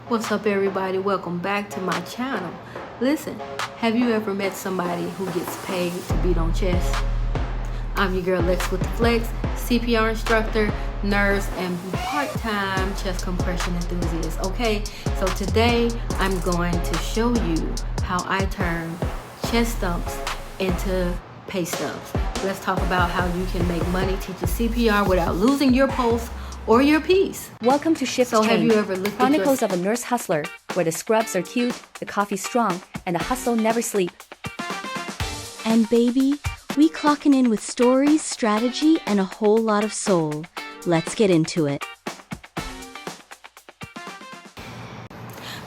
What's up, everybody? Welcome back to my channel. Listen, have you ever met somebody who gets paid to beat on chest? I'm your girl Lex with the Flex, CPR instructor, nurse, and part-time chest compression enthusiast. Okay, so today I'm going to show you how I turn chest thumps into pay stubs. Let's talk about how you can make money teaching CPR without losing your pulse or your peace. Welcome to Shift So Change, have you ever looked Chronicles of a Nurse Hustler, where the scrubs are cute, the coffee's strong, and the hustle never sleep. And baby, we clocking in with stories, strategy, and a whole lot of soul. Let's get into it.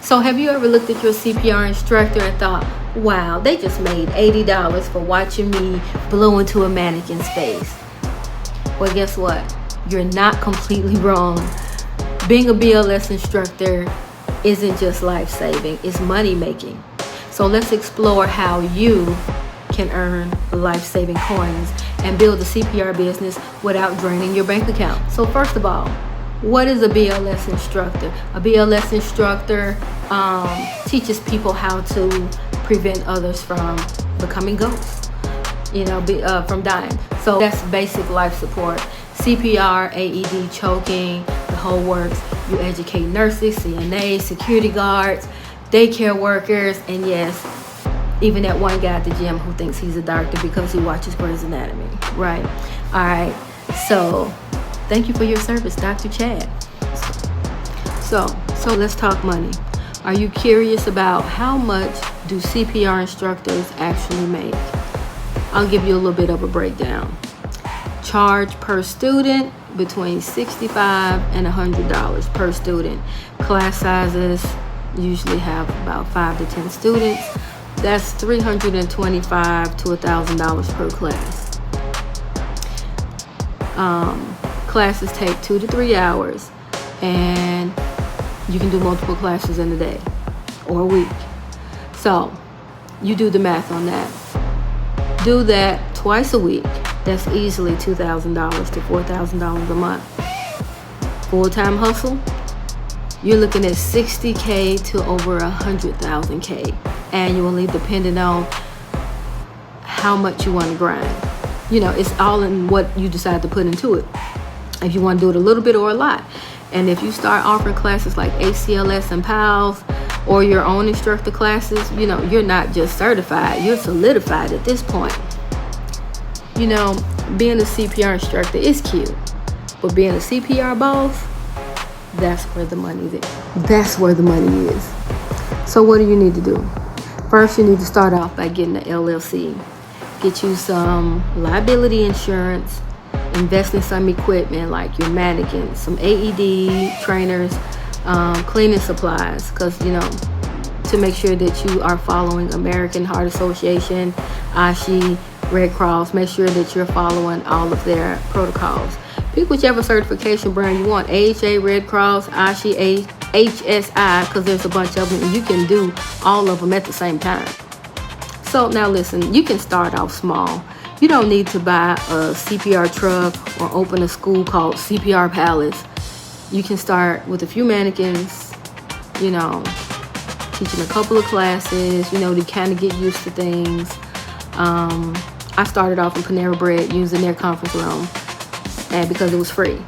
So have you ever looked at your CPR instructor and thought, wow, they just made $80 for watching me blow into a mannequin's face? Well, guess what? You're not completely wrong. Being a BLS instructor isn't just life-saving, it's money-making. So let's explore how you can earn life-saving coins and build a CPR business without draining your bank account. So first of all, what is a BLS instructor? A BLS instructor teaches people how to prevent others from becoming ghosts, from dying. So that's basic life support. CPR, AED, choking, the whole works. You educate nurses, CNAs, security guards, daycare workers, and yes, even that one guy at the gym who thinks he's a doctor because he watches Grey's Anatomy, right? All right, so thank you for your service, Dr. Chad. So let's talk money. Are you curious about how much do CPR instructors actually make? I'll give you a little bit of a breakdown. Charge per student between $65 and $100 per student. Class sizes usually have about 5 to 10 students. That's $325 to $1,000 per class. Classes take 2 to 3 hours, and you can do multiple classes in a day or a week. So you do the math on that. Do that twice a week. That's easily $2,000 to $4,000 a month. Full-time hustle, you're looking at $60K to over $100,000 annually, depending on how much you want to grind. It's all in what you decide to put into it. If you want to do it a little bit or a lot. And if you start offering classes like ACLS and PALS or your own instructor classes, you're not just certified, you're solidified at this point. Being a CPR instructor is cute, but being a CPR boss, that's where the money is. That's where the money is. So what do you need to do? First, you need to start off by getting an LLC. Get you some liability insurance, invest in some equipment like your mannequins, some AED trainers, cleaning supplies, because, to make sure that you are following American Heart Association, ASHI, Red Cross, make sure that you're following all of their protocols. Pick whichever certification brand you want, AHA, Red Cross, ASHI, HSI, because there's a bunch of them and you can do all of them at the same time. So now listen, you can start off small. You don't need to buy a CPR truck or open a school called CPR Palace. You can start with a few mannequins, teaching a couple of classes, to kind of get used to things. I started off in Panera Bread using their conference room, and because it was free.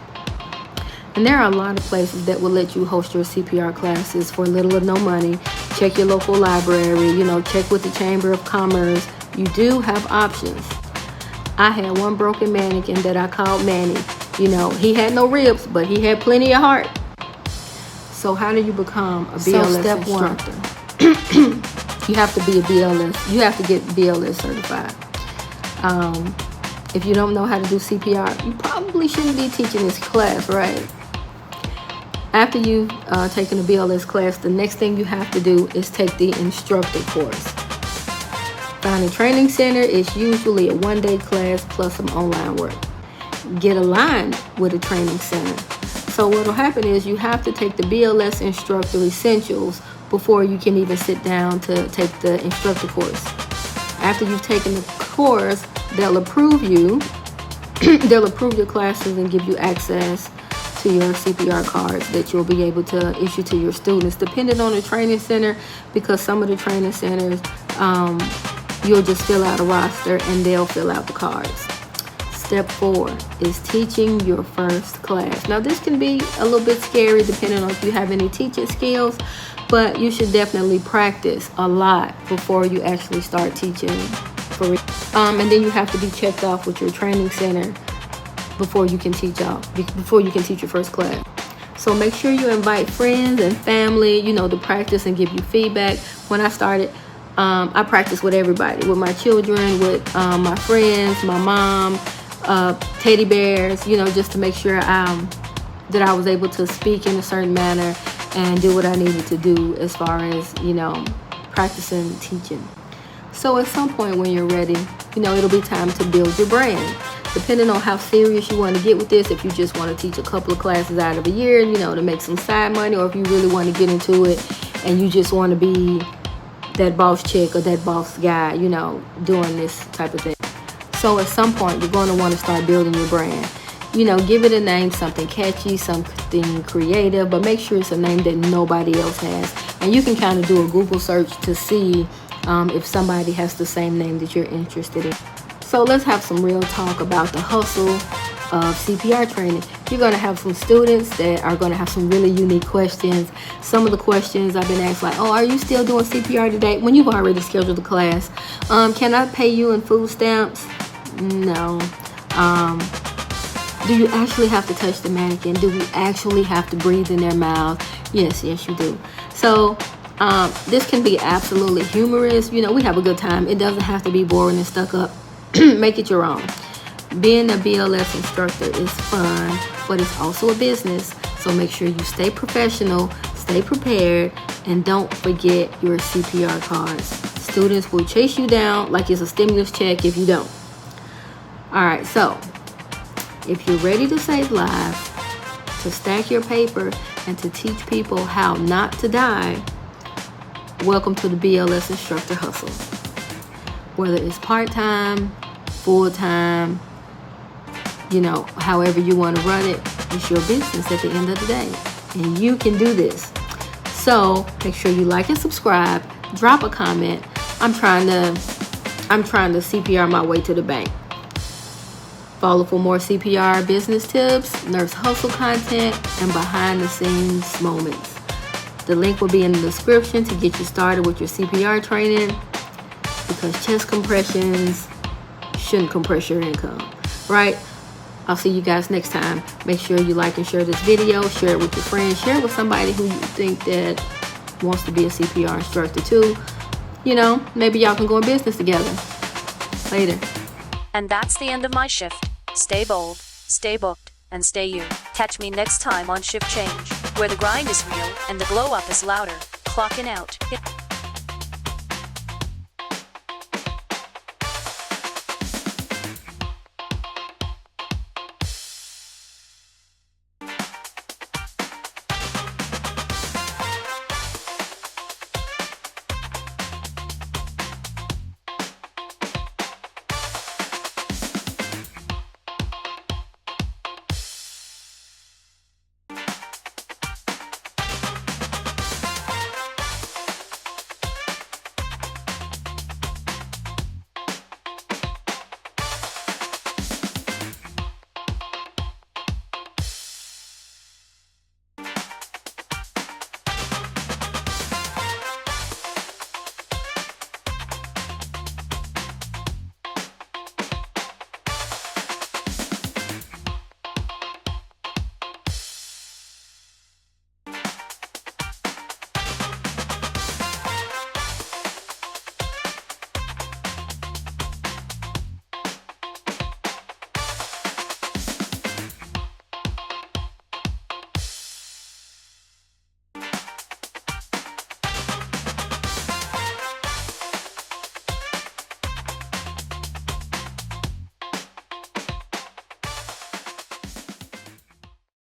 And there are a lot of places that will let you host your CPR classes for little or no money. Check your local library, check with the Chamber of Commerce. You do have options. I had one broken mannequin that I called Manny. He had no ribs, but he had plenty of heart. So how do you become a BLS instructor? You have to be a BLS. You have to get BLS certified. If you don't know how to do CPR, you probably shouldn't be teaching this class, right? After you've taken a BLS class, the next thing you have to do is take the instructor course. Find a training center. It's usually a one-day class plus some online work. Get aligned with a training center. So what will happen is you have to take the BLS Instructor Essentials before you can even sit down to take the instructor course. After you've taken the course, they'll approve you. They'll approve your classes and give you access to your CPR cards that you'll be able to issue to your students, depending on the training center, because some of the training centers, you'll just fill out a roster and they'll fill out the cards. Step 4 is teaching your first class. Now this can be a little bit scary depending on if you have any teaching skills, but you should definitely practice a lot before you actually start teaching for real. And then you have to be checked off with your training center before you can teach your first class. So make sure you invite friends and family, to practice and give you feedback. When I started, I practiced with everybody, with my children, with my friends, my mom, teddy bears, just to make sure that I was able to speak in a certain manner and do what I needed to do as far as, practicing teaching. So at some point when you're ready, it'll be time to build your brand. Depending on how serious you want to get with this, if you just want to teach a couple of classes out of a year, to make some side money, or if you really want to get into it and you just want to be that boss chick or that boss guy, doing this type of thing. So at some point, you're going to want to start building your brand. Give it a name, something catchy, something creative, but make sure it's a name that nobody else has. And you can kind of do a Google search to see if somebody has the same name that you're interested in. So let's have some real talk about the hustle of CPR training. You're going to have some students that are going to have some really unique questions. Some of the questions I've been asked, like, are you still doing CPR today? When you've already scheduled the class. Can I pay you in food stamps? No. Do you actually have to touch the mannequin? Do we actually have to breathe in their mouth? Yes, you do. So this can be absolutely humorous. We have a good time. It doesn't have to be boring and stuck up. Make it your own. Being a BLS instructor is fun, but it's also a business. So make sure you stay professional, stay prepared, and don't forget your CPR cards. Students will chase you down like it's a stimulus check if you don't. All right, so if you're ready to save lives, to stack your paper, and to teach people how not to die, welcome to the BLS Instructor Hustle. Whether it's part-time, full-time, however you want to run it, it's your business at the end of the day. And you can do this. So make sure you like and subscribe, drop a comment. I'm trying to CPR my way to the bank. Follow for more CPR business tips, nurse hustle content, and behind the scenes moments. The link will be in the description to get you started with your CPR training, because chest compressions shouldn't compress your income, right? I'll see you guys next time. Make sure you like and share this video, share it with your friends, share it with somebody who you think that wants to be a CPR instructor too. Maybe y'all can go in business together. Later. And that's the end of my shift. Stay bold, stay booked, and stay you. Catch me next time on Shift Change, where the grind is real and the glow up is louder. Clocking out.